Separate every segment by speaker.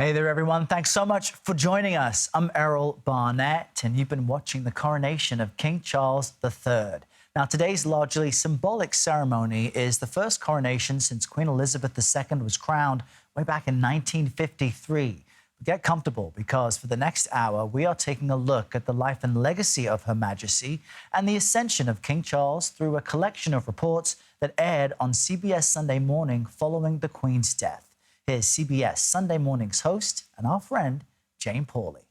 Speaker 1: Hey there, everyone. Thanks so much for joining us. I'm Errol Barnett, and you've been watching the coronation of King Charles III. Now, today's largely symbolic ceremony is the first coronation since Queen Elizabeth II was crowned way back in 1953. But get comfortable, because for the next hour, we are taking a look at the life and legacy of Her Majesty and the ascension of King Charles through a collection of reports that aired on CBS Sunday Morning following the Queen's death. Here's CBS Sunday Morning's host and our friend, Jane Pauley.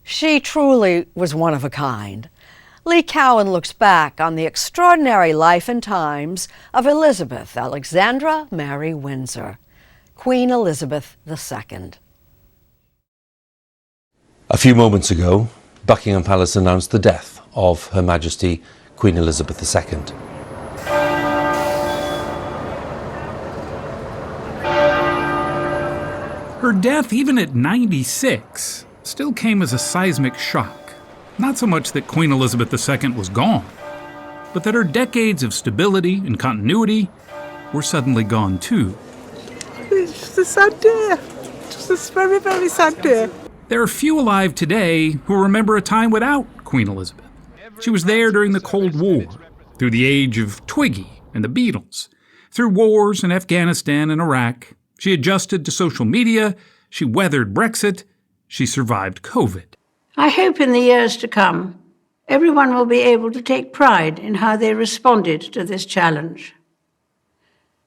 Speaker 2: She truly was one of a kind. Lee Cowan looks back on the extraordinary life and times of Elizabeth Alexandra Mary Windsor, Queen Elizabeth II.
Speaker 3: A few moments ago, Buckingham Palace announced the death of Her Majesty Queen Elizabeth II.
Speaker 4: Her death, even at 96, still came as a seismic shock. Not so much that Queen Elizabeth II was gone, but that her decades of stability and continuity were suddenly gone too.
Speaker 5: It's just a sad day. Just a very, very sad day.
Speaker 4: There are few alive today who remember a time without Queen Elizabeth. She was there during the Cold War, through the age of Twiggy and the Beatles, through wars in Afghanistan and Iraq. She adjusted to social media, she weathered Brexit, she survived COVID.
Speaker 6: I hope in the years to come, everyone will be able to take pride in how they responded to this challenge.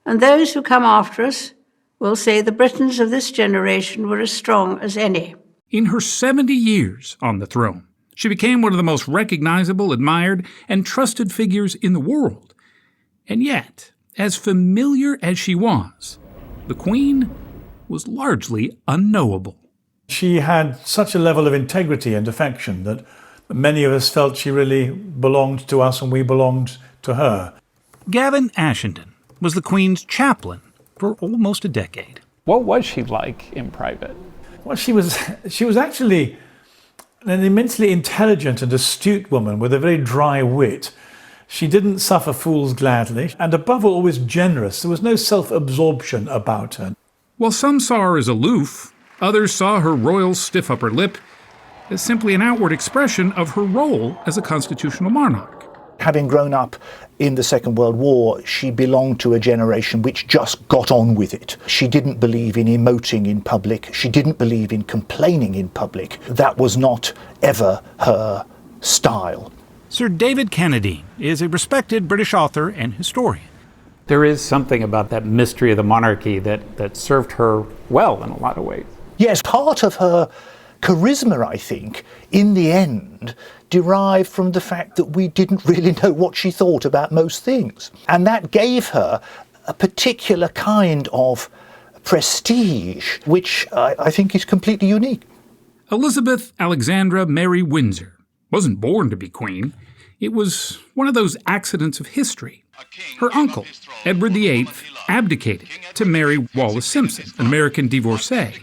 Speaker 6: And those who come after us will say the Britons of this generation were as strong as any.
Speaker 4: In her 70 years on the throne, she became one of the most recognizable, admired, and trusted figures in the world. And yet, as familiar as she was, the Queen was largely unknowable.
Speaker 7: She had such a level of integrity and affection that many of us felt she really belonged to us and we belonged to her.
Speaker 4: Gavin Ashenden was the Queen's chaplain for almost a decade.
Speaker 8: What was she like in private?
Speaker 7: Well, she was actually an immensely intelligent and astute woman with a very dry wit. She didn't suffer fools gladly, and above all, always generous. There was no self-absorption about her.
Speaker 4: While some saw her as aloof, others saw her royal stiff upper lip as simply an outward expression of her role as a constitutional monarch.
Speaker 9: Having grown up in the Second World War, she belonged to a generation which just got on with it. She didn't believe in emoting in public. She didn't believe in complaining in public. That was not ever her style.
Speaker 4: Sir David Kennedy is a respected British author and historian.
Speaker 8: There is something about that mystery of the monarchy that served her well in a lot of ways.
Speaker 9: Yes, part of her charisma, I think, in the end, derived from the fact that we didn't really know what she thought about most things. And that gave her a particular kind of prestige, which I think is completely unique.
Speaker 4: Elizabeth Alexandra Mary Windsor wasn't born to be queen. It was one of those accidents of history. Her uncle, Edward VIII, abdicated to marry Wallis Simpson, an American divorcee.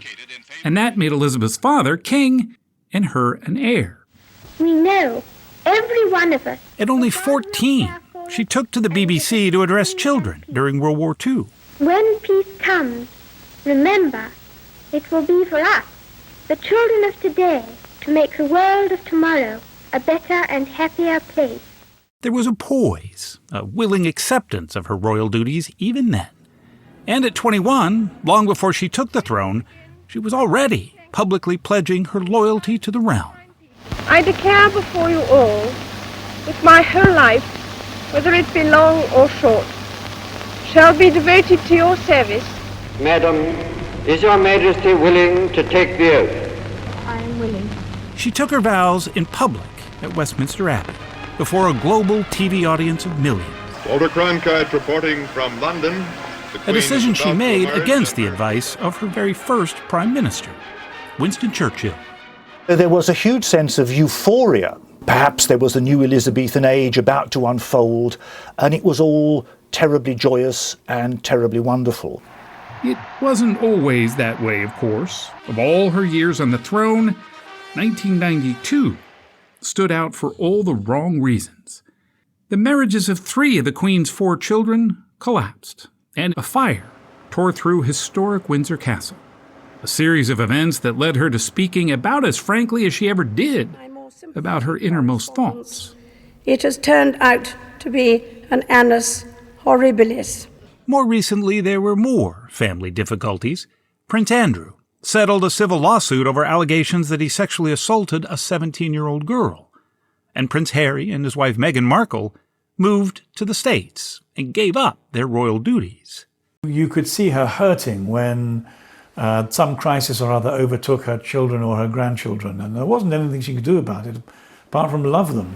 Speaker 4: And that made Elizabeth's father king and her an heir.
Speaker 10: We know, every one of us.
Speaker 4: At only 14, she took to the BBC to address children during World War II.
Speaker 10: When peace comes, remember, it will be for us, the children of today, to make the world of tomorrow a better and happier place.
Speaker 4: There was a poise, a willing acceptance of her royal duties even then. And at 21, long before she took the throne, she was already publicly pledging her loyalty to the realm.
Speaker 10: I declare before you all that my whole life, whether it be long or short, shall be devoted to your service.
Speaker 11: Madam, is your Majesty willing to take the oath?
Speaker 10: I am willing.
Speaker 4: She took her vows in public at Westminster Abbey before a global TV audience of millions.
Speaker 12: Walter Cronkite reporting from London.
Speaker 4: A decision she made against the advice of her very first Prime Minister, Winston Churchill.
Speaker 9: There was a huge sense of euphoria. Perhaps there was a new Elizabethan age about to unfold, and it was all terribly joyous and terribly wonderful.
Speaker 4: It wasn't always that way, of course. Of all her years on the throne, 1992 stood out for all the wrong reasons. The marriages of 3 of the Queen's 4 children collapsed, and a fire tore through historic Windsor Castle. A series of events that led her to speaking about as frankly as she ever did about her innermost thoughts.
Speaker 6: It has turned out to be an annus horribilis.
Speaker 13: More recently, there were more family difficulties. Prince Andrew settled a civil lawsuit over allegations that he sexually assaulted a 17-year-old girl. And Prince Harry and his wife Meghan Markle moved to the States and gave up their royal duties.
Speaker 7: You could see her hurting when some crisis or other overtook her children or her grandchildren, and there wasn't anything she could do about it apart from love them.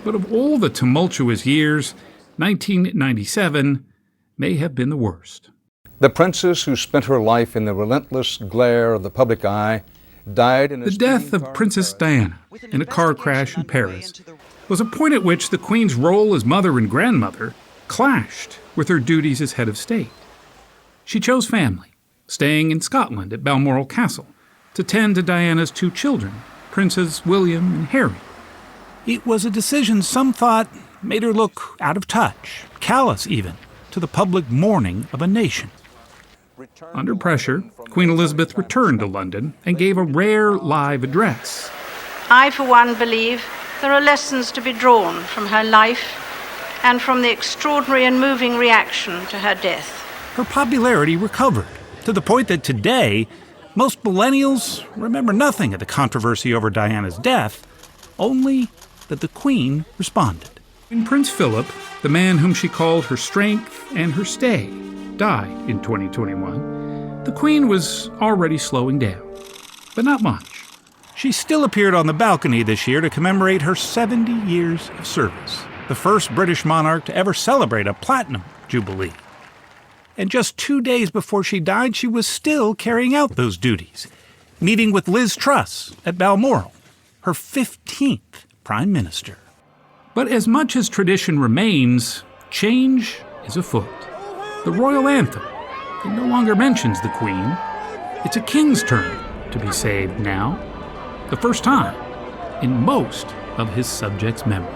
Speaker 4: But of all the tumultuous years, 1997 may have been the worst.
Speaker 14: The princess who spent her life in the relentless glare of the public eye died in a
Speaker 4: The death of Princess Diana in a car crash in Paris was a point at which the Queen's role as mother and grandmother clashed with her duties as head of state. She chose family, staying in Scotland at Balmoral Castle to tend to Diana's two children, Princes William and Harry.
Speaker 13: It was a decision some thought made her look out of touch, callous even, to the public mourning of a nation.
Speaker 4: Under pressure, Queen Elizabeth returned to London and gave a rare live address.
Speaker 6: I, for one, believe there are lessons to be drawn from her life and from the extraordinary and moving reaction to her death.
Speaker 13: Her popularity recovered, to the point that today, most millennials remember nothing of the controversy over Diana's death, only that the Queen responded.
Speaker 4: When Prince Philip, the man whom she called her strength and her stay, died in 2021, the Queen was already slowing down, but not much.
Speaker 13: She still appeared on the balcony this year to commemorate her 70 years of service, the first British monarch to ever celebrate a platinum jubilee. And just 2 days before she died, she was still carrying out those duties, meeting with Liz Truss at Balmoral, her 15th Prime Minister.
Speaker 4: But as much as tradition remains, change is afoot. The royal anthem, it no longer mentions the Queen. It's a king's turn to be saved now, the first time in most of his subjects' memory.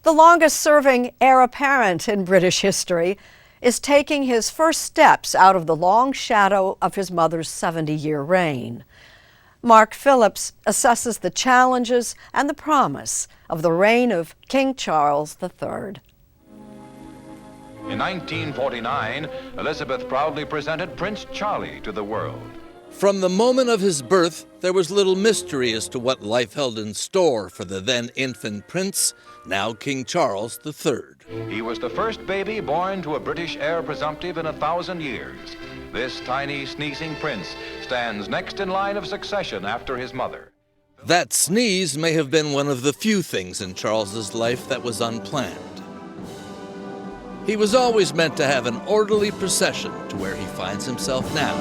Speaker 2: The longest-serving heir apparent in British history is taking his first steps out of the long shadow of his mother's 70-year reign. Mark Phillips assesses the challenges and the promise of the reign of King Charles III.
Speaker 15: In 1949, Elizabeth proudly presented Prince Charlie to the world.
Speaker 16: From the moment of his birth, there was little mystery as to what life held in store for the then infant prince, now King Charles III.
Speaker 15: He was the first baby born to a British heir presumptive in 1,000 years. This tiny, sneezing prince stands next in line of succession after his mother.
Speaker 16: That sneeze may have been one of the few things in Charles's life that was unplanned. He was always meant to have an orderly procession to where he finds himself now,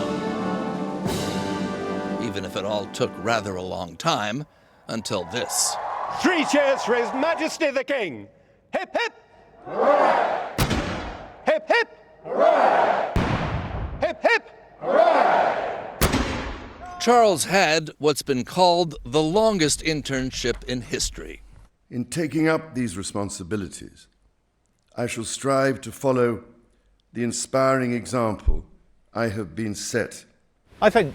Speaker 16: even if it all took rather a long time, until this.
Speaker 17: 3 cheers for His Majesty the King! Hip hip! Hooray! Hip hip! Hooray! Hip hip! Hooray!
Speaker 16: Charles had what's been called the longest internship in history.
Speaker 18: In taking up these responsibilities, I shall strive to follow the inspiring example I have been set.
Speaker 19: I think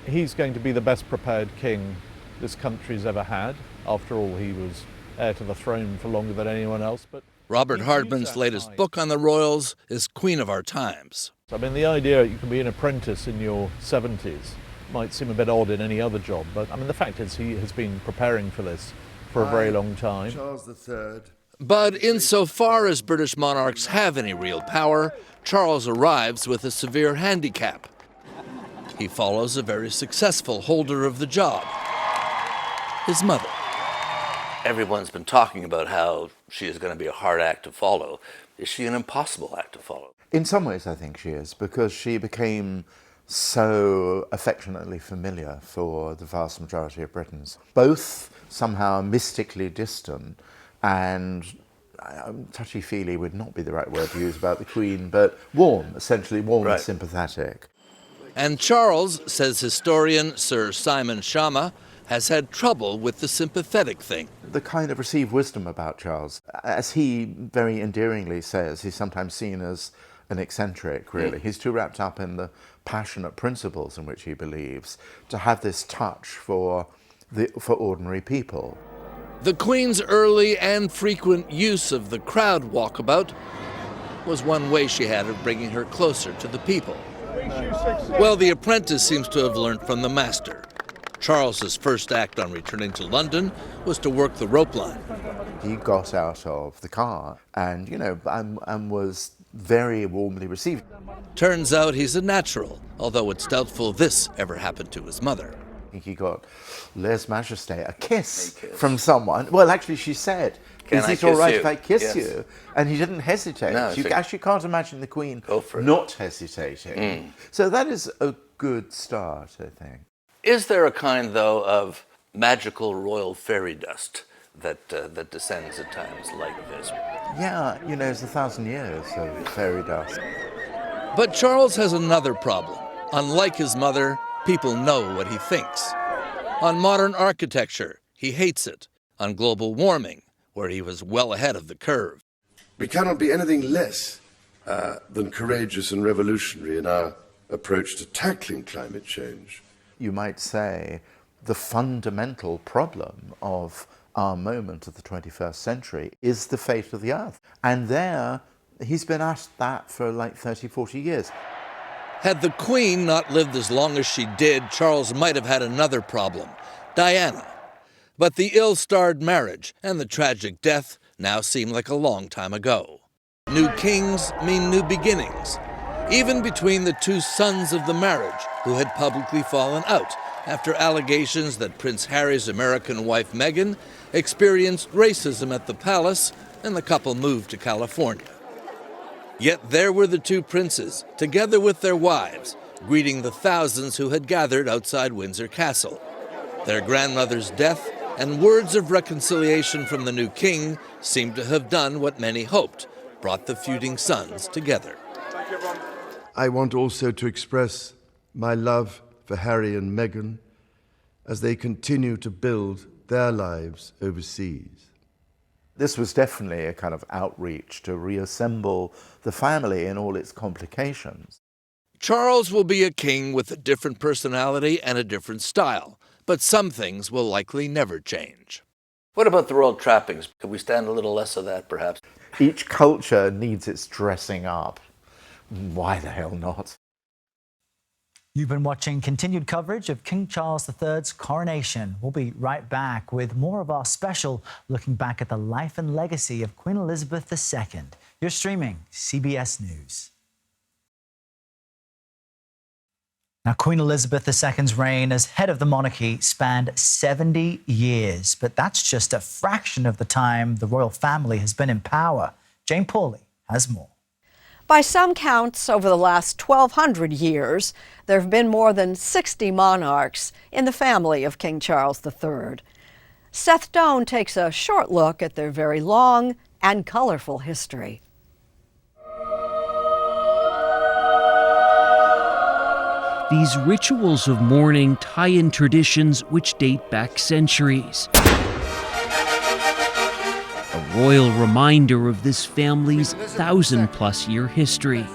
Speaker 19: he's going to be the best prepared king this country's ever had. After all, he was heir to the throne for longer than anyone else. But
Speaker 16: Robert Hardman's latest book on the royals is Queen of Our Times.
Speaker 19: I mean, the idea you can be an apprentice in your 70s might seem a bit odd in any other job, but I mean, the fact is he has been preparing for this for a very long time.
Speaker 18: Charles III.
Speaker 16: But insofar as British monarchs have any real power, Charles arrives with a severe handicap. He follows a very successful holder of the job, his mother. Everyone's been talking about how she is going to be a hard act to follow. Is she an impossible act to follow?
Speaker 20: In some ways, I think she is, because she became so affectionately familiar for the vast majority of Britons. Both somehow mystically distant, and touchy-feely would not be the right word to use about the Queen, but warm, essentially warm and sympathetic.
Speaker 16: And Charles, says historian Sir Simon Schama, has had trouble with the sympathetic thing.
Speaker 20: The kind of received wisdom about Charles, as he very endearingly says, he's sometimes seen as an eccentric, really. He's too wrapped up in the passionate principles in which he believes to have this touch for ordinary people.
Speaker 16: The Queen's early and frequent use of the crowd walkabout was one way she had of bringing her closer to the people. Well, the apprentice seems to have learned from the master. Charles's first act on returning to London was to work the rope line.
Speaker 20: He got out of the car and, and was very warmly received.
Speaker 16: Turns out he's a natural, although it's doubtful this ever happened to his mother.
Speaker 20: I think he got Lèse Majesté, a kiss from someone. Well, actually, she said, "Is it all right if I kiss you?" And he didn't hesitate.
Speaker 16: No,
Speaker 20: you actually can't imagine the Queen not hesitating. So that is a good start, I think.
Speaker 16: Is there a kind, though, of magical royal fairy dust that descends at times like this?
Speaker 20: Yeah, it's 1,000 years of fairy dust.
Speaker 16: But Charles has another problem. Unlike his mother, people know what he thinks. On modern architecture, he hates it. On global warming, where he was well ahead of the curve.
Speaker 18: We cannot be anything less than courageous and revolutionary in our approach to tackling climate change.
Speaker 20: You might say the fundamental problem of our moment of the 21st century is the fate of the earth. And there, he's been asked that for like 30, 40 years.
Speaker 16: Had the Queen not lived as long as she did, Charles might have had another problem, Diana. But the ill-starred marriage and the tragic death now seem like a long time ago. New kings mean new beginnings, even between the two sons of the marriage who had publicly fallen out after allegations that Prince Harry's American wife Meghan experienced racism at the palace and the couple moved to California. Yet there were the two princes, together with their wives, greeting the thousands who had gathered outside Windsor Castle. Their grandmother's death and words of reconciliation from the new king seemed to have done what many hoped, brought the feuding sons together.
Speaker 18: I want also to express my love for Harry and Meghan as they continue to build their lives overseas.
Speaker 20: This was definitely a kind of outreach to reassemble the family in all its complications.
Speaker 16: Charles will be a king with a different personality and a different style, but some things will likely never change. What about the royal trappings? Could we stand a little less of that, perhaps?
Speaker 20: Each culture needs its dressing up. Why the hell not?
Speaker 1: You've been watching continued coverage of King Charles III's coronation. We'll be right back with more of our special looking back at the life and legacy of Queen Elizabeth II. You're streaming CBS News. Now, Queen Elizabeth II's reign as head of the monarchy spanned 70 years, but that's just a fraction of the time the royal family has been in power. Jane Pauley has more.
Speaker 2: By some counts, over the last 1,200 years, there have been more than 60 monarchs in the family of King Charles III. Seth Doan takes a short look at their very long and colorful history.
Speaker 21: These rituals of mourning tie in traditions which date back centuries. A royal reminder of this family's 1,000+ year history.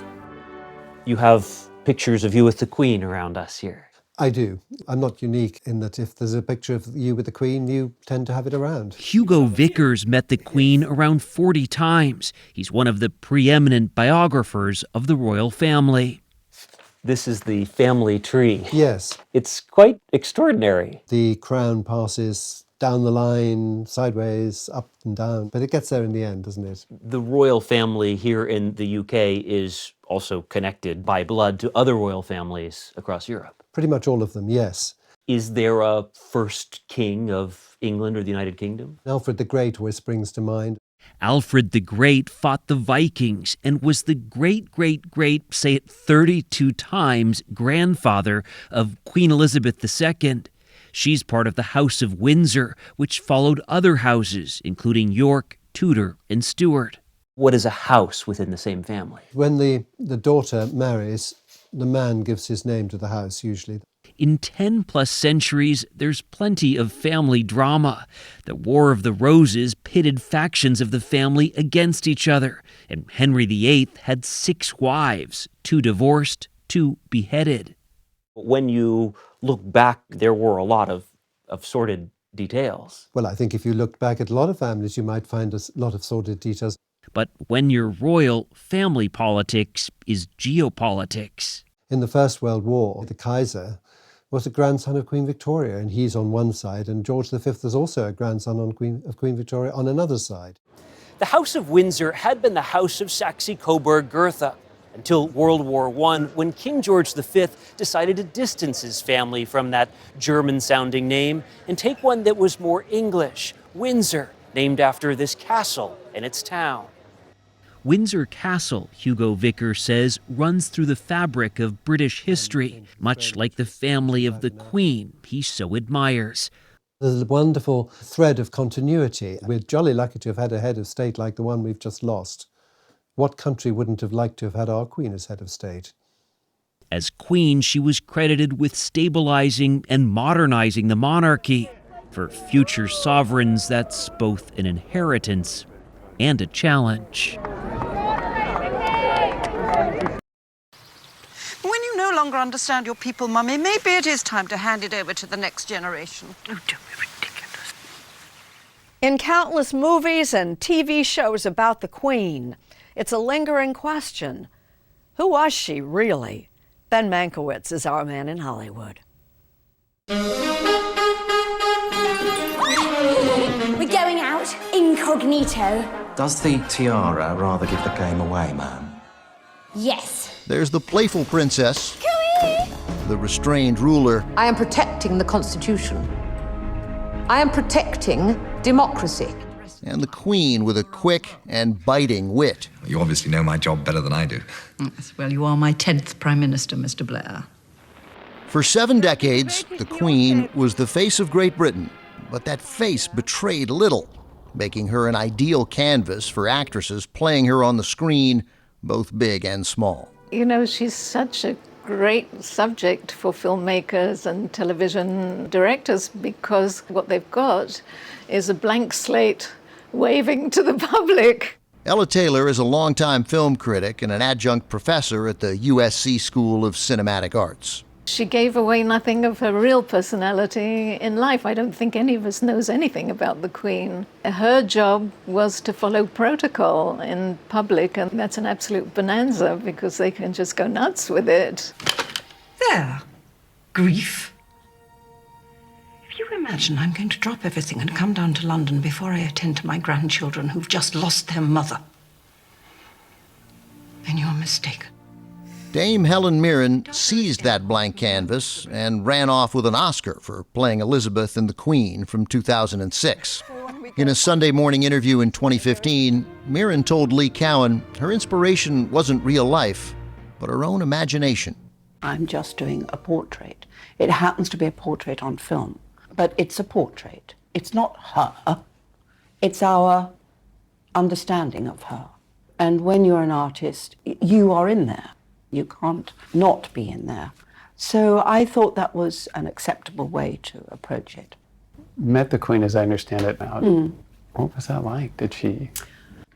Speaker 22: You have pictures of you with the Queen around us here.
Speaker 23: I do. I'm not unique in that if there's a picture of you with the Queen, you tend to have it around.
Speaker 21: Hugo Vickers met the Queen around 40 times. He's one of the preeminent biographers of the royal family.
Speaker 22: This is the family tree.
Speaker 23: Yes.
Speaker 22: It's quite extraordinary.
Speaker 23: The crown passes down the line, sideways, up and down, but it gets there in the end, doesn't it?
Speaker 22: The royal family here in the UK is also connected by blood to other royal families across Europe.
Speaker 23: Pretty much all of them, yes.
Speaker 22: Is there a first king of England or the United Kingdom?
Speaker 23: Alfred the Great always springs to mind.
Speaker 21: Alfred the Great fought the Vikings and was the great, say it 32 times, grandfather of Queen Elizabeth II. She's part of the House of Windsor, which followed other houses, including York, Tudor, and Stuart.
Speaker 22: What is a house within the same family?
Speaker 23: When the daughter marries, The man gives his name to the house, usually.
Speaker 21: In 10+ centuries, there's plenty of family drama. The War of the Roses pitted factions of the family against each other, and Henry VIII had 6 wives, 2 divorced, 2 beheaded.
Speaker 22: When you look back, there were a lot of sordid details.
Speaker 23: Well, I think if you looked back at a lot of families, you might find a lot of sordid details.
Speaker 21: But when you're royal, family politics is geopolitics.
Speaker 23: In the First World War, the Kaiser was a grandson of Queen Victoria, and he's on one side, and George V was also a grandson of Queen Victoria on another side.
Speaker 3: The House of Windsor had been the House of Saxe-Coburg-Gotha until World War I, when King George V decided to distance his family from that German-sounding name and take one that was more English, Windsor, named after this castle and its town.
Speaker 21: Windsor Castle, Hugo Vicker says, runs through the fabric of British history, much like the family of the Queen he so admires.
Speaker 23: There's a wonderful thread of continuity. We're jolly lucky to have had a head of state like the one we've just lost. What country wouldn't have liked to have had our Queen as head of state?
Speaker 21: As Queen, she was credited with stabilizing and modernizing the monarchy. For future sovereigns, that's both an inheritance and a challenge.
Speaker 5: When you no longer understand your people, Mummy, maybe it is time to hand it over to the next generation. Oh, don't be ridiculous.
Speaker 2: In countless movies and TV shows about the Queen, it's a lingering question. Who was she, really? Ben Mankiewicz is our man in Hollywood.
Speaker 8: We're going out incognito.
Speaker 24: Does the tiara rather give the game away, ma'am?
Speaker 8: Yes.
Speaker 25: There's the playful princess, the restrained ruler.
Speaker 26: I am protecting the Constitution. I am protecting democracy.
Speaker 25: And the Queen with a quick and biting wit.
Speaker 27: You obviously know my job better than I do.
Speaker 28: Yes, well, you are my 10th Prime Minister, Mr. Blair.
Speaker 25: For 7 decades, the Queen was the face of Great Britain, but that face betrayed little, making her an ideal canvas for actresses playing her on the screen, both big and small.
Speaker 29: You know, she's such a great subject for filmmakers and television directors because what they've got is a blank slate waving to the public.
Speaker 25: Ella Taylor is a longtime film critic and an adjunct professor at the USC School of Cinematic Arts.
Speaker 29: She gave away nothing of her real personality in life. I don't think any of us knows anything about the Queen. Her job was to follow protocol in public, and that's an absolute bonanza because they can just go nuts with it.
Speaker 28: There. Grief. If you imagine I'm going to drop everything and come down to London before I attend to my grandchildren who've just lost their mother, then you're mistaken.
Speaker 25: Dame Helen Mirren seized that blank canvas and ran off with an Oscar for playing Elizabeth in The Queen from 2006. In a Sunday Morning interview in 2015, Mirren told Lee Cowan her inspiration wasn't real life, but her own imagination.
Speaker 30: I'm just doing a portrait. It happens to be a portrait on film, but it's a portrait. It's not her. It's our understanding of her. And when you're an artist, you are in there. You can't not be in there. So I thought that was an acceptable way to approach it.
Speaker 31: Met the Queen as I understand it now. What was that like? Did she?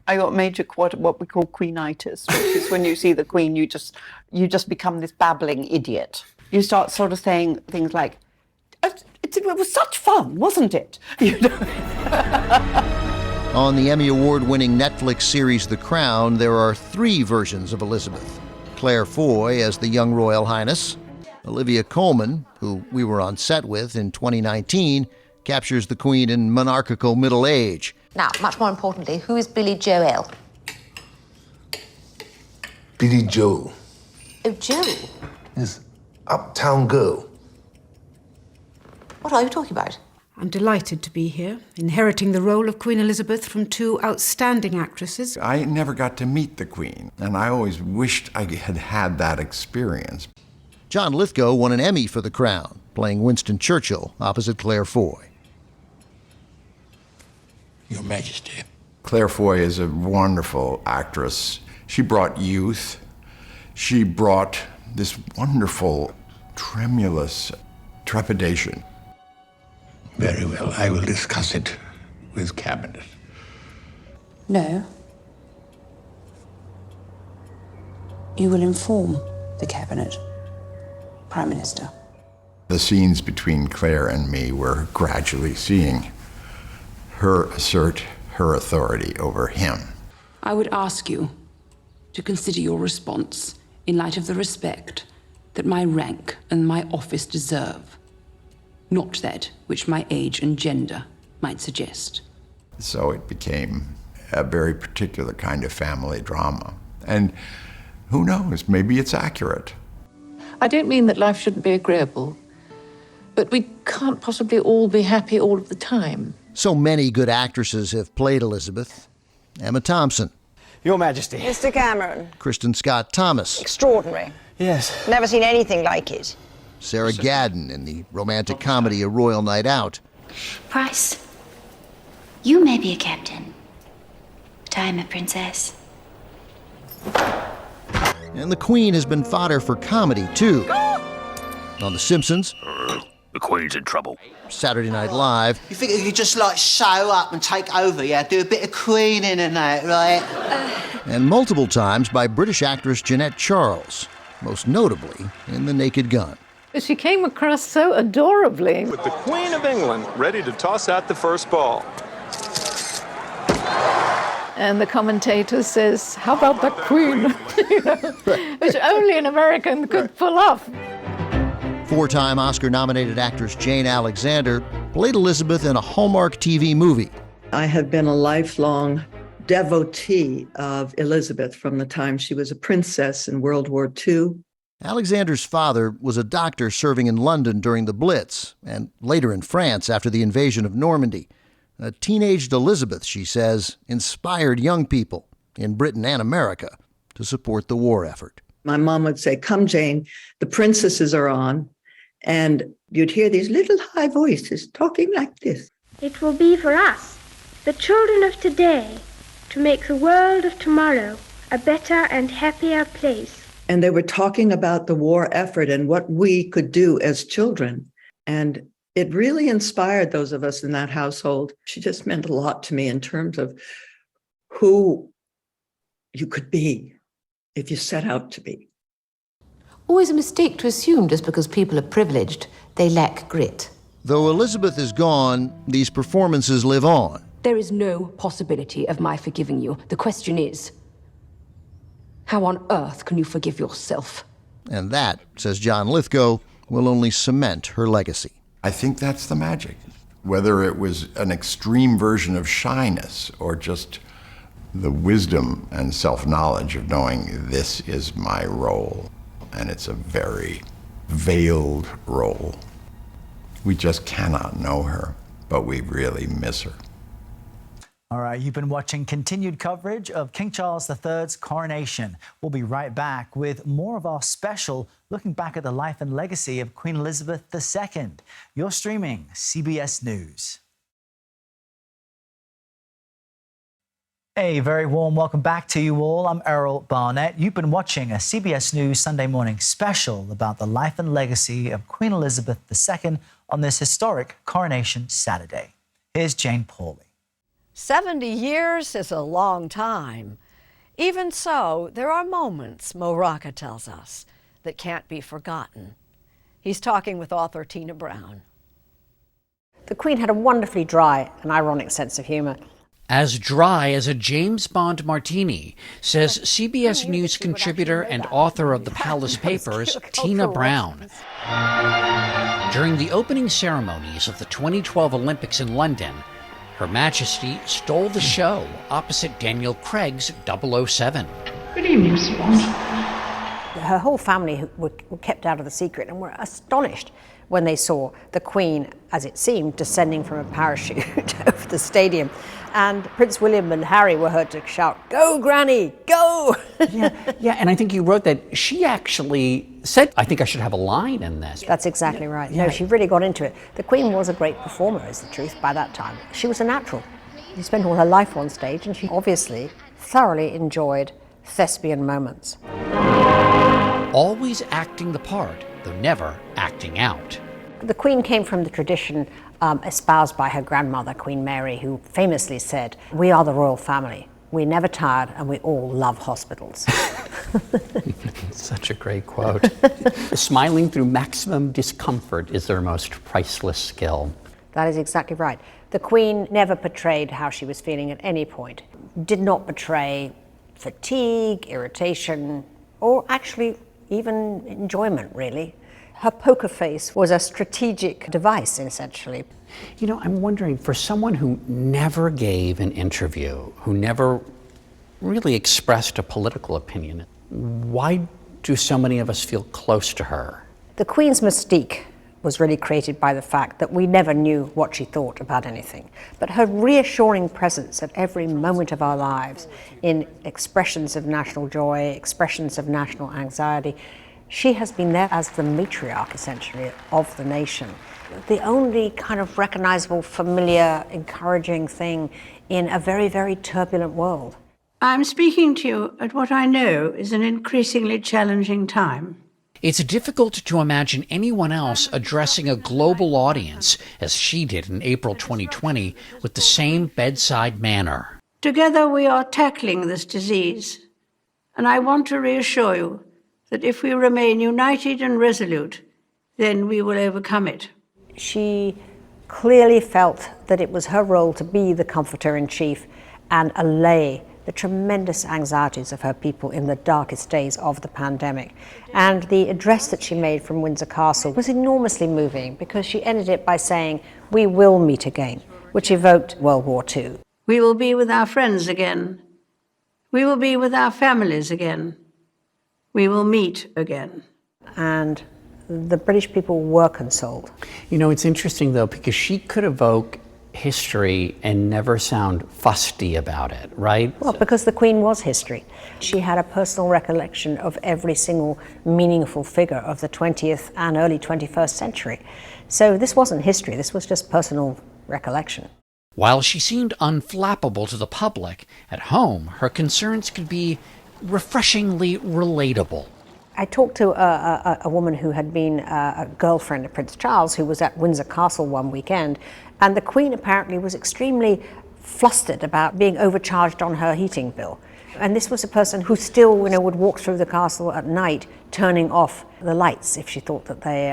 Speaker 30: I got major what we call queenitis, which is when you see the Queen, you just become this babbling idiot. You start sort of saying things like, it was such fun, wasn't it? You know?
Speaker 25: On the Emmy Award-winning Netflix series The Crown, there are 3 versions of Elizabeth. Claire Foy as the young Royal Highness. Olivia Colman, who we were on set with in 2019, captures the Queen in monarchical middle age.
Speaker 32: Now, much more importantly, who is Billy Joel?
Speaker 33: Billy Joel.
Speaker 32: Oh, Joel?
Speaker 33: Is Uptown Girl.
Speaker 32: What are you talking about?
Speaker 28: I'm delighted to be here, inheriting the role of Queen Elizabeth from 2 outstanding actresses.
Speaker 34: I never got to meet the Queen, and I always wished I had had that experience.
Speaker 25: John Lithgow won an Emmy for The Crown, playing Winston Churchill opposite Claire Foy.
Speaker 33: Your Majesty.
Speaker 34: Claire Foy is a wonderful actress. She brought youth. She brought this wonderful, tremulous trepidation.
Speaker 33: Very well, I will discuss it with Cabinet.
Speaker 32: No. You will inform the Cabinet, Prime Minister.
Speaker 34: The scenes between Claire and me were gradually seeing her assert her authority over him.
Speaker 32: I would ask you to consider your response in light of the respect that my rank and my office deserve, not that which my age and gender might suggest.
Speaker 34: So it became a very particular kind of family drama. And who knows, maybe it's accurate.
Speaker 28: I don't mean that life shouldn't be agreeable, but we can't possibly all be happy all of the time.
Speaker 25: So many good actresses have played Elizabeth. Emma Thompson.
Speaker 4: Your Majesty.
Speaker 6: Mr. Cameron.
Speaker 25: Kristen Scott Thomas.
Speaker 6: Extraordinary.
Speaker 4: Yes.
Speaker 6: Never seen anything like it.
Speaker 25: Sarah Gadden in the romantic comedy A Royal Night Out.
Speaker 7: Price, you may be a captain, but I am a princess.
Speaker 25: And the Queen has been fodder for comedy, too. On The Simpsons.
Speaker 9: The Queen's in trouble.
Speaker 25: Saturday Night Live.
Speaker 10: You think you could just, like, show up and take over, yeah? Do a bit of queening and that, right?
Speaker 25: And multiple times by British actress Jeanette Charles, most notably in The Naked Gun.
Speaker 29: She came across so adorably.
Speaker 11: With the Queen of England ready to toss out the first ball.
Speaker 29: And the commentator says, how about the Queen? You know, which only an American could pull off.
Speaker 25: Four-time Oscar-nominated actress Jane Alexander played Elizabeth in a Hallmark TV movie.
Speaker 12: I have been a lifelong devotee of Elizabeth from the time she was a princess in World War II.
Speaker 25: Alexander's father was a doctor serving in London during the Blitz and later in France after the invasion of Normandy. A teenaged Elizabeth, she says, inspired young people in Britain and America to support the war effort.
Speaker 12: My mom would say, "Come, Jane, the princesses are on." And you'd hear these little high voices talking like this.
Speaker 13: It will be for us, the children of today, to make the world of tomorrow a better and happier place.
Speaker 12: And they were talking about the war effort and what we could do as children. And it really inspired those of us in that household. She just meant a lot to me in terms of who you could be if you set out to be.
Speaker 32: Always a mistake to assume just because people are privileged, they lack grit.
Speaker 25: Though Elizabeth is gone, these performances live on.
Speaker 32: There is no possibility of my forgiving you. The question is, how on earth can you forgive yourself?
Speaker 25: And that, says John Lithgow, will only cement her legacy.
Speaker 34: I think that's the magic. Whether it was an extreme version of shyness or just the wisdom and self-knowledge of knowing this is my role, and it's a very veiled role. We just cannot know her, but we really miss her.
Speaker 1: All right, you've been watching continued coverage of King Charles III's coronation. We'll be right back with more of our special looking back at the life and legacy of Queen Elizabeth II. You're streaming CBS News. A very warm welcome back to you all. I'm Errol Barnett. You've been watching a CBS News Sunday Morning special about the life and legacy of Queen Elizabeth II on this historic Coronation Saturday. Here's Jane Pauley.
Speaker 2: 70 years is a long time. Even so, there are moments, Mo Rocca tells us, that can't be forgotten. He's talking with author Tina Brown.
Speaker 14: The Queen had a wonderfully dry and ironic sense of humor.
Speaker 21: As dry as a James Bond martini, says CBS News contributor and author of the Palace Papers, Tina Brown. During the opening ceremonies of the 2012 Olympics in London, Her Majesty stole the show opposite Daniel Craig's 007.
Speaker 14: Good evening, Mr. Bond. Her whole family were kept out of the secret and were astonished when they saw the Queen, as it seemed, descending from a parachute over the stadium. And Prince William and Harry were heard to shout, "Go, Granny, go!"
Speaker 31: Yeah, and I think you wrote that she actually said, "I think I should have a line in this."
Speaker 14: That's exactly right. No, she really got into it. The Queen was a great performer, is the truth, by that time. She was a natural. She spent all her life on stage, and she obviously thoroughly enjoyed thespian moments.
Speaker 31: always acting the part, though never acting out.
Speaker 14: The Queen came from the tradition espoused by her grandmother, Queen Mary, who famously said, "We are the royal family. We're never tired and we all love hospitals."
Speaker 31: Such a great quote. Smiling through maximum discomfort is their most priceless skill.
Speaker 14: That is exactly right. The Queen never portrayed how she was feeling at any point, did not betray fatigue, irritation, or actually even enjoyment, really. Her poker face was a strategic device, essentially.
Speaker 31: You know, I'm wondering, for someone who never gave an interview, who never really expressed a political opinion, why do so many of us feel close to her?
Speaker 14: The Queen's mystique was really created by the fact that we never knew what she thought about anything. But her reassuring presence at every moment of our lives, in expressions of national joy, expressions of national anxiety, she has been there as the matriarch, essentially, of the nation. The only kind of recognizable, familiar, encouraging thing in a very, very turbulent world.
Speaker 3: I'm speaking to you at what I know is an increasingly challenging time.
Speaker 31: It's difficult to imagine anyone else addressing a global audience as she did in April 2020 with the same bedside manner.
Speaker 3: Together we are tackling this disease, and I want to reassure you that if we remain united and resolute, then we will overcome it.
Speaker 14: She clearly felt that it was her role to be the comforter-in-chief and allay the tremendous anxieties of her people in the darkest days of the pandemic. And the address that she made from Windsor Castle was enormously moving because she ended it by saying, "We will meet again," which evoked World War II.
Speaker 3: We will be with our friends again. We will be with our families again. We will meet again.
Speaker 14: And the British people were consoled.
Speaker 31: You know, it's interesting, though, because she could evoke history and never sound fusty about it, right?
Speaker 14: Well, because the Queen was history. She had a personal recollection of every single meaningful figure of the 20th and early 21st century. So this wasn't history, this was just personal recollection.
Speaker 31: While she seemed unflappable to the public, at home, her concerns could be refreshingly relatable.
Speaker 14: I talked to a woman who had been a girlfriend of Prince Charles, who was at Windsor Castle one weekend, and the Queen apparently was extremely flustered about being overcharged on her heating bill. And this was a person who still, would walk through the castle at night, turning off the lights if she thought that they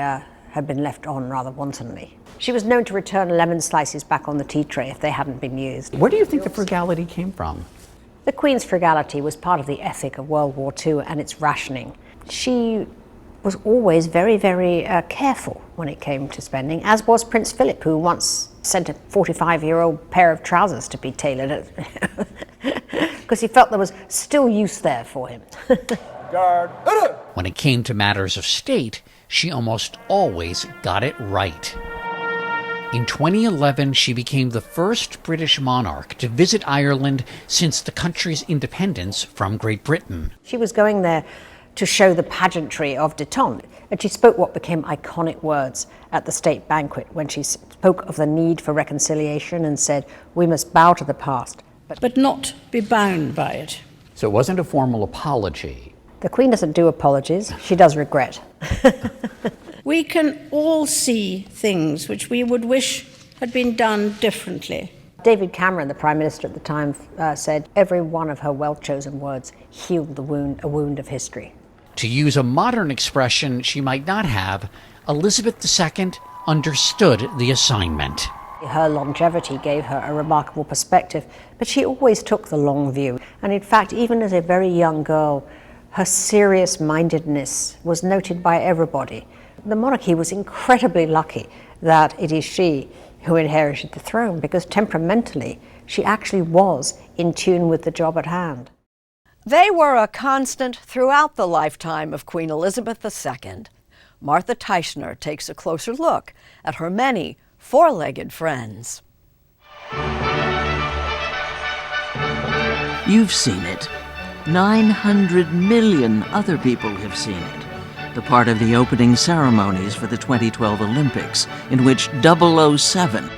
Speaker 14: had been left on rather wantonly. She was known to return lemon slices back on the tea tray if they hadn't been used.
Speaker 31: Where do you think the frugality came from?
Speaker 14: The Queen's frugality was part of the ethic of World War II and its rationing. She was always very, very careful when it came to spending, as was Prince Philip, who once sent a 45-year-old pair of trousers to be tailored because he felt there was still use there for him.
Speaker 31: When it came to matters of state, she almost always got it right. In 2011, she became the first British monarch to visit Ireland since the country's independence from Great Britain.
Speaker 14: She was going there to show the pageantry of détente, and she spoke what became iconic words at the state banquet when she spoke of the need for reconciliation and said, "We must bow to the past,
Speaker 3: but not be bound by it."
Speaker 31: So it wasn't a formal apology.
Speaker 14: The Queen doesn't do apologies, she does regret.
Speaker 3: We can all see things which we would wish had been done differently.
Speaker 14: David Cameron, the Prime Minister at the time, said every one of her well-chosen words healed a wound of history.
Speaker 31: To use a modern expression she might not have, Elizabeth II understood the assignment.
Speaker 14: Her longevity gave her a remarkable perspective, but she always took the long view. And in fact, even as a very young girl, her serious-mindedness was noted by everybody. The monarchy was incredibly lucky that it is she who inherited the throne, because temperamentally, she actually was in tune with the job at hand.
Speaker 2: They were a constant throughout the lifetime of Queen Elizabeth II. Martha Teichner takes a closer look at her many four-legged friends.
Speaker 4: You've seen it. 900 million other people have seen it. The part of the opening ceremonies for the 2012 Olympics, in which 007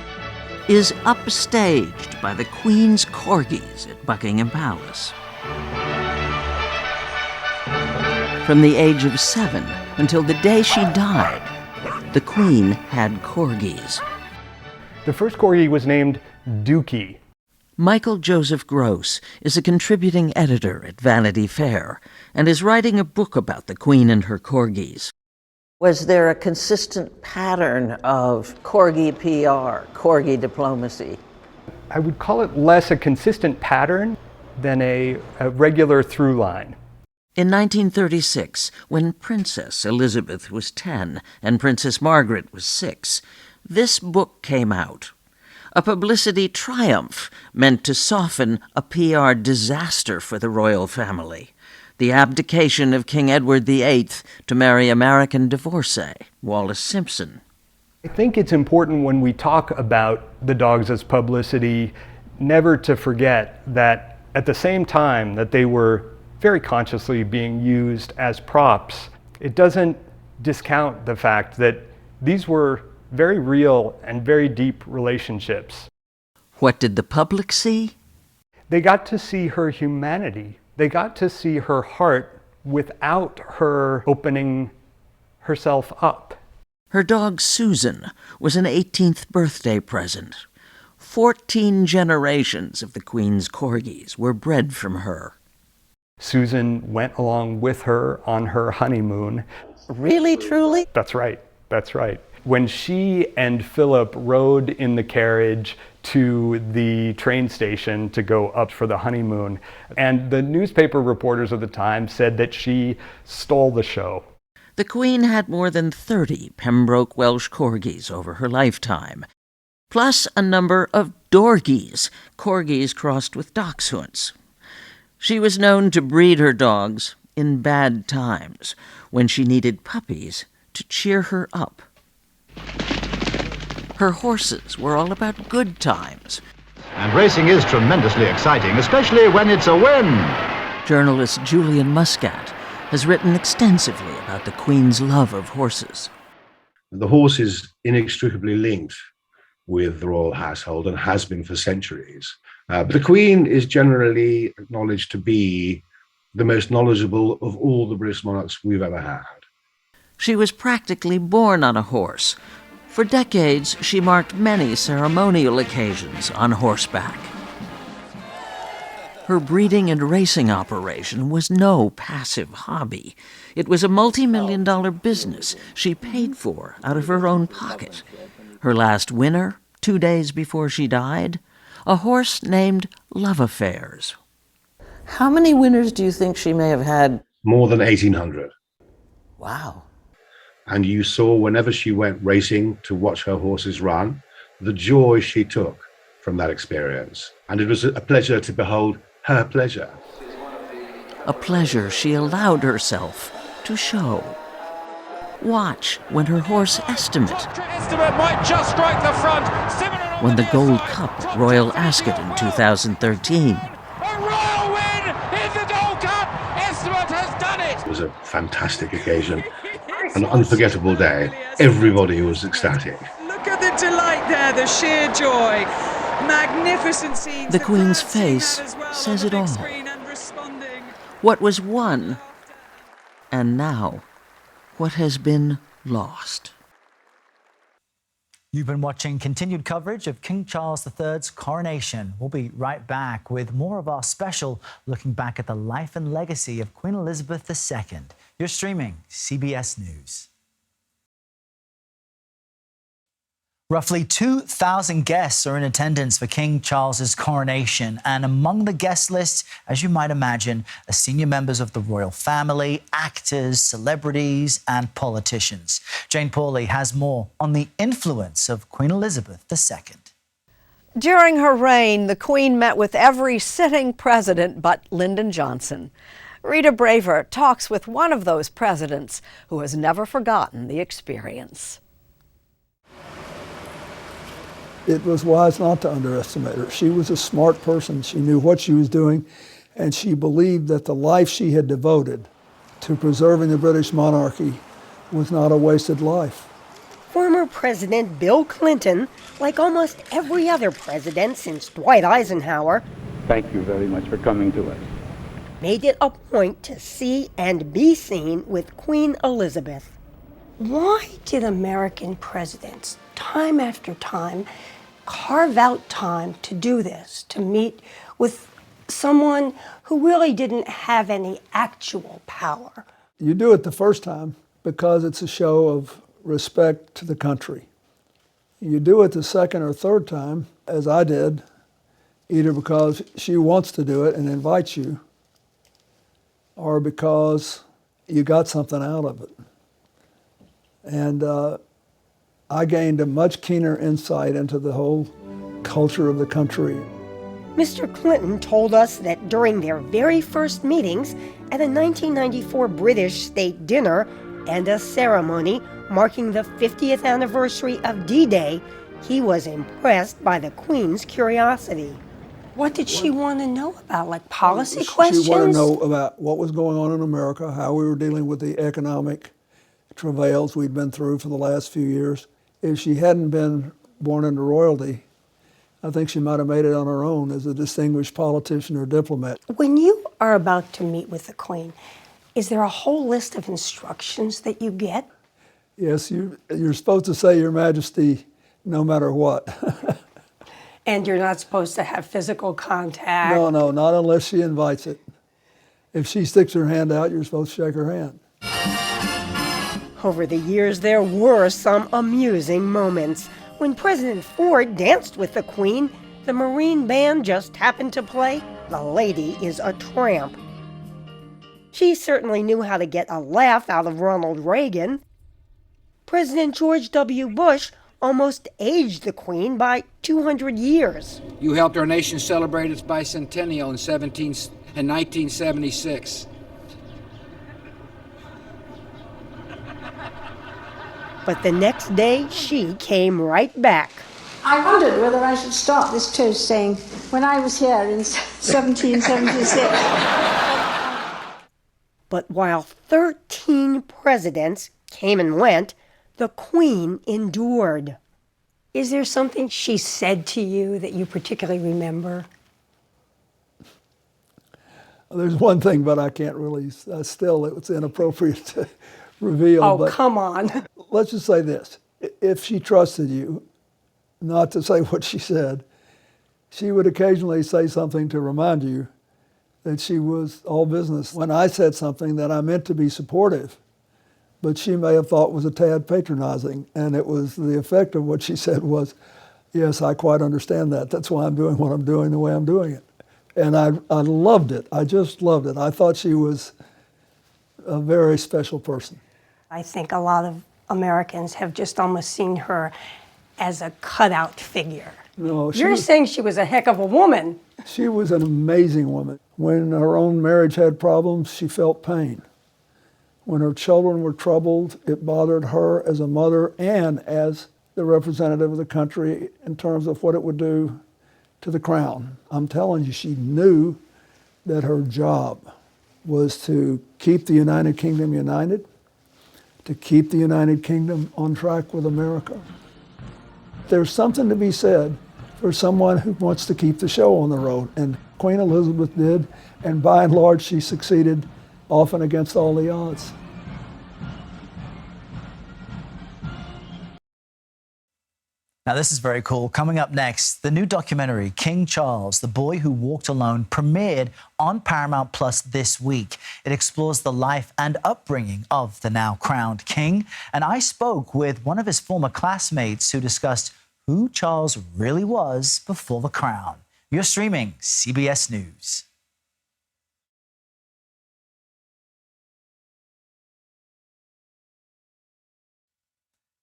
Speaker 4: is upstaged by the Queen's corgis at Buckingham Palace. From the age of 7 until the day she died, the Queen had corgis.
Speaker 11: The first corgi was named Dookie.
Speaker 4: Michael Joseph Gross is a contributing editor at Vanity Fair and is writing a book about the Queen and her corgis.
Speaker 5: Was there a consistent pattern of corgi PR, corgi diplomacy?
Speaker 11: I would call it less a consistent pattern than a regular through line.
Speaker 4: In 1936, when Princess Elizabeth was 10 and Princess Margaret was 6, this book came out. A publicity triumph meant to soften a PR disaster for the royal family. The abdication of King Edward VIII to marry American divorcee Wallis Simpson.
Speaker 11: I think it's important when we talk about the dogs as publicity, never to forget that at the same time that they were very consciously being used as props, it doesn't discount the fact that these were very real and very deep relationships.
Speaker 4: What did the public see?
Speaker 11: They got to see her humanity. They got to see her heart without her opening herself up.
Speaker 4: Her dog Susan was an 18th birthday present. 14 generations of the Queen's corgis were bred from her.
Speaker 11: Susan went along with her on her honeymoon.
Speaker 5: Really, truly?
Speaker 11: That's right, that's right. When she and Philip rode in the carriage to the train station to go up for the honeymoon, and the newspaper reporters of the time said that she stole the show.
Speaker 4: The Queen had more than 30 Pembroke Welsh corgis over her lifetime, plus a number of dorgies, corgis crossed with dachshunds. She was known to breed her dogs in bad times, when she needed puppies to cheer her up. Her horses were all about good times.
Speaker 8: And racing is tremendously exciting, especially when it's a win.
Speaker 4: Journalist Julian Muscat has written extensively about the Queen's love of horses.
Speaker 15: The horse is inextricably linked with the royal household and has been for centuries. But the Queen is generally acknowledged to be the most knowledgeable of all the British monarchs we've ever had.
Speaker 4: She was practically born on a horse. For decades, she marked many ceremonial occasions on horseback. Her breeding and racing operation was no passive hobby. It was a multi-million-dollar business she paid for out of her own pocket. Her last winner, 2 days before she died, a horse named Love Affairs.
Speaker 5: How many winners do you think she may have had?
Speaker 15: More than 1,800.
Speaker 5: Wow.
Speaker 15: And you saw whenever she went racing to watch her horses run, the joy she took from that experience. And it was a pleasure to behold her pleasure.
Speaker 4: A pleasure she allowed herself to show. Watch when her horse Estimate
Speaker 16: might just strike the front.
Speaker 4: Won the Gold Cup at Royal Ascot in 2013.
Speaker 16: A royal win in the Gold Cup. Estimate has done it.
Speaker 15: It was a fantastic occasion, an unforgettable day. Everybody was ecstatic.
Speaker 17: Look at the delight there, the sheer joy. Magnificent scenes.
Speaker 4: The Queen's face says it all. What was won, and now what has been lost.
Speaker 1: You've been watching continued coverage of King Charles III's coronation. We'll be right back with more of our special looking back at the life and legacy of Queen Elizabeth II. You're streaming CBS News. Roughly 2,000 guests are in attendance for King Charles's coronation, and among the guest list, as you might imagine, are senior members of the royal family, actors, celebrities, and politicians. Jane Pauley has more on the influence of Queen Elizabeth II.
Speaker 2: During her reign, the Queen met with every sitting president but Lyndon Johnson. Rita Braver talks with one of those presidents who has never forgotten the experience.
Speaker 18: It was wise not to underestimate her. She was a smart person. She knew what she was doing, and she believed that the life she had devoted to preserving the British monarchy was not a wasted life.
Speaker 19: Former President Bill Clinton, like almost every other president since Dwight Eisenhower,
Speaker 20: thank you very much for coming to us.
Speaker 19: made it a point to see and be seen with Queen Elizabeth. Why did American presidents, time after time, carve out time to do this, to meet with someone who really didn't have any actual power?
Speaker 18: You do it the first time because it's a show of respect to the country. You do it the second or third time, as I did, either because she wants to do it and invites you, or because you got something out of it. And I gained a much keener insight into the whole culture of the country.
Speaker 19: Mr. Clinton told us that during their very first meetings at a 1994 British state dinner and a ceremony marking the 50th anniversary of D-Day, he was impressed by the Queen's curiosity. What did she want to know about, like policy questions?
Speaker 18: She wanted to know about what was going on in America, how we were dealing with the economic travails we'd been through for the last few years. If she hadn't been born into royalty, I think she might have made it on her own as a distinguished politician or diplomat.
Speaker 19: When you are about to meet with the Queen, is there a whole list of instructions that you get?
Speaker 18: Yes, you're supposed to say, Your Majesty, no matter what.
Speaker 19: And you're not supposed to have physical contact?
Speaker 18: No, not unless she invites it. If she sticks her hand out, you're supposed to shake her hand.
Speaker 19: Over the years, there were some amusing moments. When President Ford danced with the Queen, the Marine Band just happened to play The Lady is a Tramp. She certainly knew how to get a laugh out of Ronald Reagan. President George W. Bush almost aged the Queen by 200 years.
Speaker 6: You helped our nation celebrate its bicentennial in 1976.
Speaker 19: But the next day, she came right back.
Speaker 3: I wondered whether I should start this toast saying, when I was here in 1776.
Speaker 19: But while 13 presidents came and went, the Queen endured. Is there something she said to you that you particularly remember?
Speaker 18: There's one thing, but I can't really, still, it's inappropriate to reveal.
Speaker 19: Oh,
Speaker 18: but
Speaker 19: come on.
Speaker 18: Let's just say this. If she trusted you, not to say what she said, she would occasionally say something to remind you that she was all business. When I said something that I meant to be supportive, but she may have thought was a tad patronizing, and it was the effect of what she said was, yes, I quite understand that. That's why I'm doing what I'm doing the way I'm doing it. And I loved it. I just loved it. I thought she was a very special person.
Speaker 19: I think a lot of Americans have just almost seen her as a cutout figure.
Speaker 18: No,
Speaker 19: You're saying she was a heck of a woman.
Speaker 18: She was an amazing woman. When her own marriage had problems, she felt pain. When her children were troubled, it bothered her as a mother and as the representative of the country in terms of what it would do to the crown. I'm telling you, she knew that her job was to keep the United Kingdom united, to keep the United Kingdom on track with America. There's something to be said for someone who wants to keep the show on the road, and Queen Elizabeth did, and by and large she succeeded, often against all the odds.
Speaker 1: Now, this is very cool. Coming up next, the new documentary, King Charles, The Boy Who Walked Alone, premiered on Paramount Plus this week. It explores the life and upbringing of the now crowned king. And I spoke with one of his former classmates who discussed who Charles really was before the crown. You're streaming CBS News.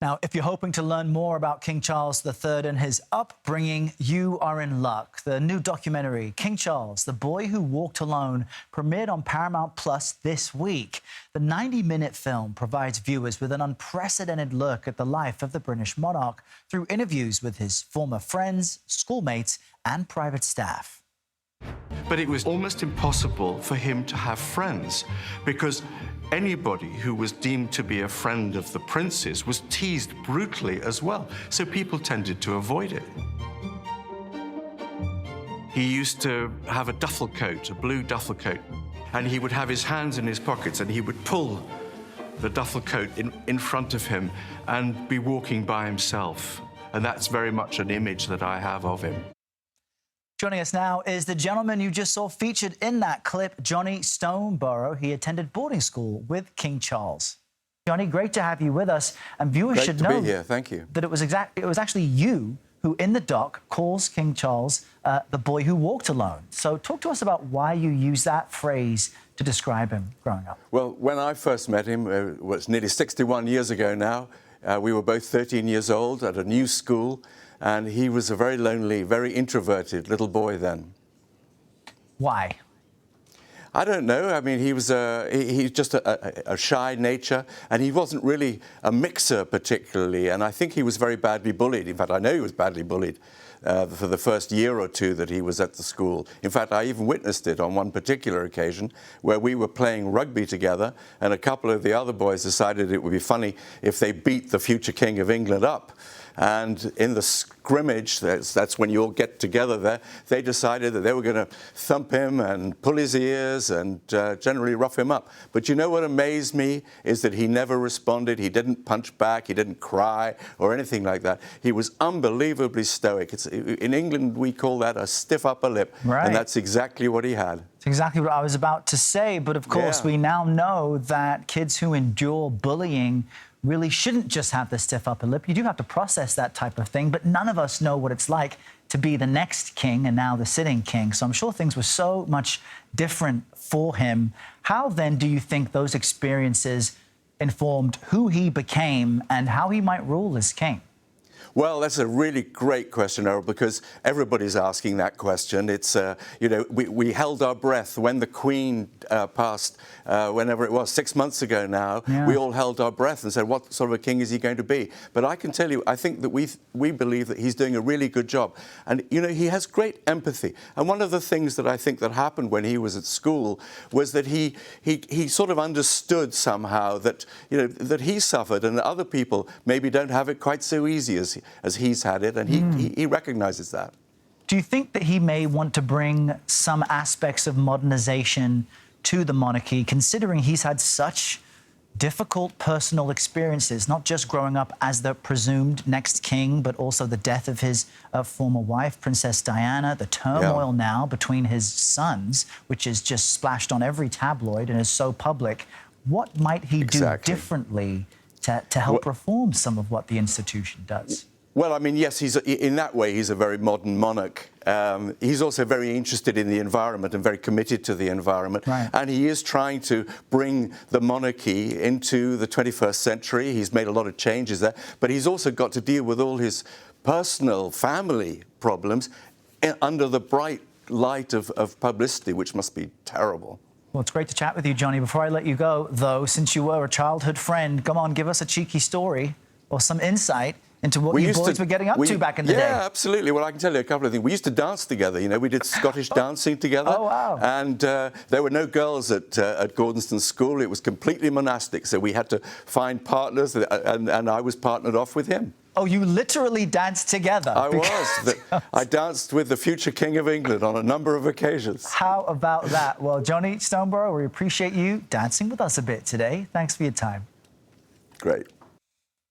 Speaker 1: Now, if you're hoping to learn more about King Charles III and his upbringing, you are in luck. The new documentary, King Charles, The Boy Who Walked Alone, premiered on Paramount Plus this week. The 90-minute film provides viewers with an unprecedented look at the life of the British monarch through interviews with his former friends, schoolmates, and private staff.
Speaker 7: But it was almost impossible for him to have friends because anybody who was deemed to be a friend of the prince's was teased brutally as well, so people tended to avoid it. He used to have a duffel coat, a blue duffel coat, and he would have his hands in his pockets, and he would pull the duffel coat in front of him and be walking by himself. And that's very much an image that I have of him.
Speaker 1: Joining us now is the gentleman you just saw featured in that clip, Johnny Stoneborough. He attended boarding school with King Charles. Johnny, great to have you with us. And viewers should know
Speaker 9: be here. Thank you.
Speaker 1: That it was actually you who, in the doc, calls King Charles the boy who walked alone. So talk to us about why you use that phrase to describe him growing up.
Speaker 9: Well, when I first met him, it was nearly 61 years ago now. We were both 13 years old at a new school, and he was a very lonely, very introverted little boy then.
Speaker 1: Why?
Speaker 9: I don't know. I mean, he's just a shy nature, and he wasn't really a mixer particularly, and I think he was very badly bullied. In fact, I know he was badly bullied for the first year or two that he was at the school. In fact, I even witnessed it on one particular occasion where we were playing rugby together, and a couple of the other boys decided it would be funny if they beat the future King of England up. And in the scrimmage, that's when you all get together there, they decided that they were going to thump him and pull his ears and generally rough him up. But you know what amazed me is that he never responded. He didn't punch back. He didn't cry or anything like that. He was unbelievably stoic. In England, we call that a stiff upper lip.
Speaker 1: Right.
Speaker 9: And that's exactly what he had.
Speaker 1: It's exactly what I was about to say. But of course, we now know that kids who endure bullying really shouldn't just have the stiff upper lip. You do have to process that type of thing, but none of us know what it's like to be the next king and now the sitting king. So I'm sure things were so much different for him. How then do you think those experiences informed who he became and how he might rule as king?
Speaker 9: Well, that's a really great question, Errol, because everybody's asking that question. It's, you know, we held our breath when the Queen passed, whenever it was, 6 months ago now. Yeah. We all held our breath and said, what sort of a king is he going to be? But I can tell you, I think that we believe that he's doing a really good job. And, you know, he has great empathy. And one of the things that I think that happened when he was at school was that he sort of understood somehow that, you know, that he suffered and that other people maybe don't have it quite so easy as he's had it, and he recognizes that.
Speaker 1: Do you think that he may want to bring some aspects of modernization to the monarchy, considering he's had such difficult personal experiences, not just growing up as the presumed next king, but also the death of his former wife, Princess Diana, the turmoil now between his sons, which is just splashed on every tabloid and is so public. What might he do differently to help reform some of what the institution does?
Speaker 9: Well, I mean, yes, in that way, he's a very modern monarch. He's also very interested in the environment and very committed to the environment. Right. And he is trying to bring the monarchy into the 21st century. He's made a lot of changes there. But he's also got to deal with all his personal family problems under the bright light of publicity, which must be terrible.
Speaker 1: Well, it's great to chat with you, Johnny. Before I let you go, though, since you were a childhood friend, come on, give us a cheeky story or some insight into what you boys were getting up to back in the day.
Speaker 9: Yeah, absolutely. Well, I can tell you a couple of things. We used to dance together. You know, we did Scottish dancing together.
Speaker 1: Oh, wow.
Speaker 9: And there were no girls at Gordonston School. It was completely monastic. So we had to find partners, and I was partnered off with him.
Speaker 1: Oh, you literally danced together?
Speaker 9: I was. I danced with the future King of England on a number of occasions.
Speaker 1: How about that? Well, Johnny Stoneborough, we appreciate you dancing with us a bit today. Thanks for your time.
Speaker 9: Great.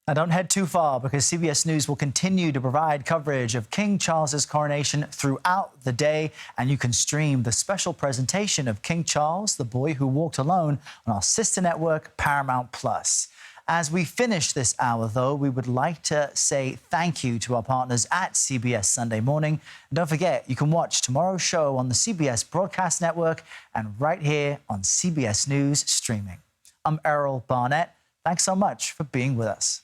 Speaker 1: Now, don't head too far, because CBS News will continue to provide coverage of King Charles's coronation throughout the day, and you can stream the special presentation of King Charles, the Boy Who Walked Alone, on our sister network, Paramount+. As we finish this hour, though, we would like to say thank you to our partners at CBS Sunday Morning. And don't forget, you can watch tomorrow's show on the CBS Broadcast Network and right here on CBS News Streaming. I'm Errol Barnett. Thanks so much for being with us.